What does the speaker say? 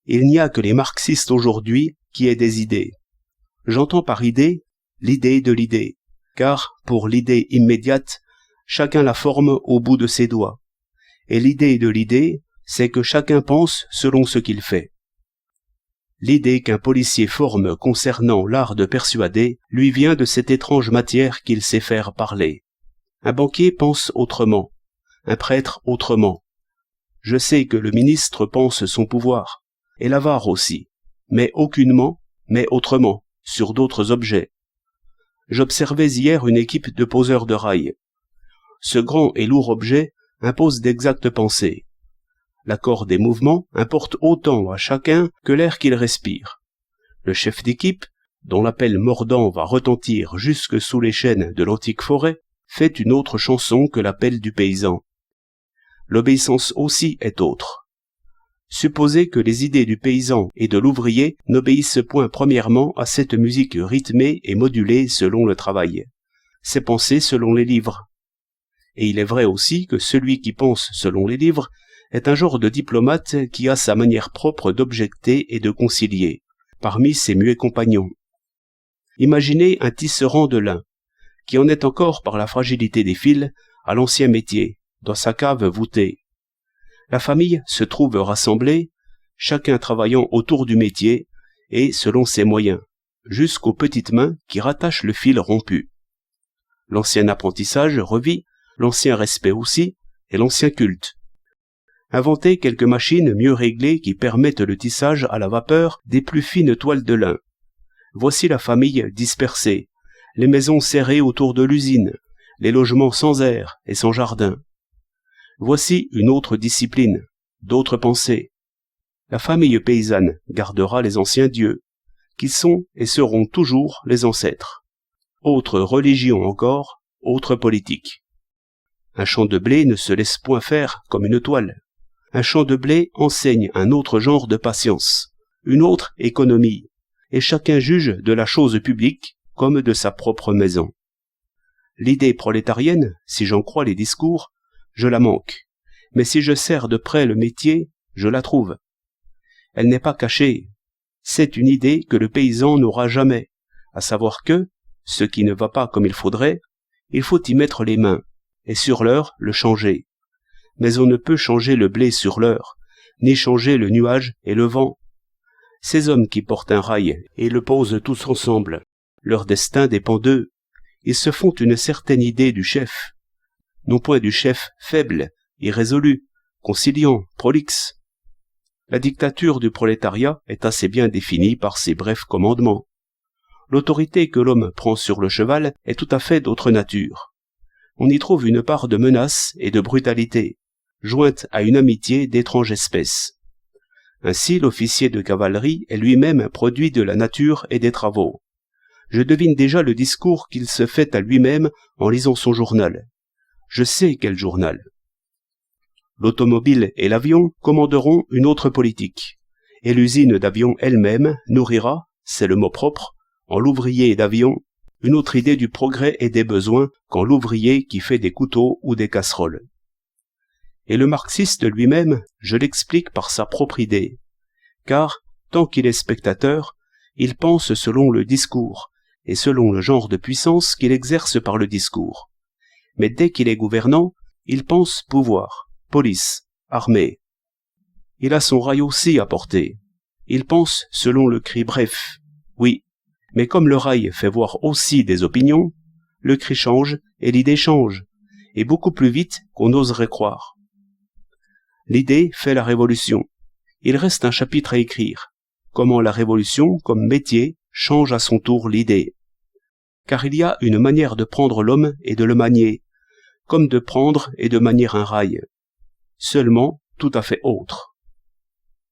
Il n'y a que les marxistes aujourd'hui qui aient des idées. J'entends par idée l'idée de l'idée, car pour l'idée immédiate, chacun la forme au bout de ses doigts. Et l'idée de l'idée, c'est que chacun pense selon ce qu'il fait. L'idée qu'un policier forme concernant l'art de persuader lui vient de cette étrange matière qu'il sait faire parler. Un banquier pense autrement, un prêtre autrement. Je sais que le ministre pense son pouvoir, et l'avare aussi, mais aucunement, mais autrement, sur d'autres objets. J'observais hier une équipe de poseurs de rails. Ce grand et lourd objet impose d'exactes pensées. L'accord des mouvements importe autant à chacun que l'air qu'il respire. Le chef d'équipe, dont l'appel mordant va retentir jusque sous les chênes de l'antique forêt, fait une autre chanson que l'appel du paysan. L'obéissance aussi est autre. Supposez que les idées du paysan et de l'ouvrier n'obéissent point premièrement à cette musique rythmée et modulée selon le travail. C'est penser selon les livres. Et il est vrai aussi que celui qui pense selon les livres est un genre de diplomate qui a sa manière propre d'objecter et de concilier, parmi ses muets compagnons. Imaginez un tisserand de lin, qui en est encore par la fragilité des fils à l'ancien métier, dans sa cave voûtée. La famille se trouve rassemblée, chacun travaillant autour du métier et selon ses moyens, jusqu'aux petites mains qui rattachent le fil rompu. L'ancien apprentissage revit, l'ancien respect aussi, et l'ancien culte. Inventez quelques machines mieux réglées qui permettent le tissage à la vapeur des plus fines toiles de lin. Voici la famille dispersée, les maisons serrées autour de l'usine, les logements sans air et sans jardin. Voici une autre discipline, d'autres pensées. La famille paysanne gardera les anciens dieux, qui sont et seront toujours les ancêtres. Autre religion encore, autre politique. Un champ de blé ne se laisse point faire comme une toile. Un champ de blé enseigne un autre genre de patience, une autre économie, et chacun juge de la chose publique comme de sa propre maison. L'idée prolétarienne, si j'en crois les discours, je la manque, mais si je serre de près le métier, je la trouve. Elle n'est pas cachée, c'est une idée que le paysan n'aura jamais, à savoir que, ce qui ne va pas comme il faudrait, il faut y mettre les mains, et sur l'heure le changer. Mais on ne peut changer le blé sur l'heure, ni changer le nuage et le vent. Ces hommes qui portent un rail et le posent tous ensemble, leur destin dépend d'eux. Ils se font une certaine idée du chef, non point du chef faible, irrésolu, conciliant, prolixe. La dictature du prolétariat est assez bien définie par ses brefs commandements. L'autorité que l'homme prend sur le cheval est tout à fait d'autre nature. On y trouve une part de menace et de brutalité, jointe à une amitié d'étrange espèce. Ainsi, l'officier de cavalerie est lui-même un produit de la nature et des travaux. Je devine déjà le discours qu'il se fait à lui-même en lisant son journal. Je sais quel journal. L'automobile et l'avion commanderont une autre politique, et l'usine d'avion elle-même nourrira, c'est le mot propre, en l'ouvrier d'avion, une autre idée du progrès et des besoins qu'en l'ouvrier qui fait des couteaux ou des casseroles. Et le marxiste lui-même, je l'explique par sa propre idée, car, tant qu'il est spectateur, il pense selon le discours, et selon le genre de puissance qu'il exerce par le discours. Mais dès qu'il est gouvernant, il pense pouvoir, police, armée. Il a son rail aussi à porter. Il pense selon le cri bref, oui, mais comme le rail fait voir aussi des opinions, le cri change et l'idée change, et beaucoup plus vite qu'on n'oserait croire. L'idée fait la révolution. Il reste un chapitre à écrire. Comment la révolution, comme métier, change à son tour l'idée. Car il y a une manière de prendre l'homme et de le manier, comme de prendre et de manier un rail. Seulement tout à fait autre.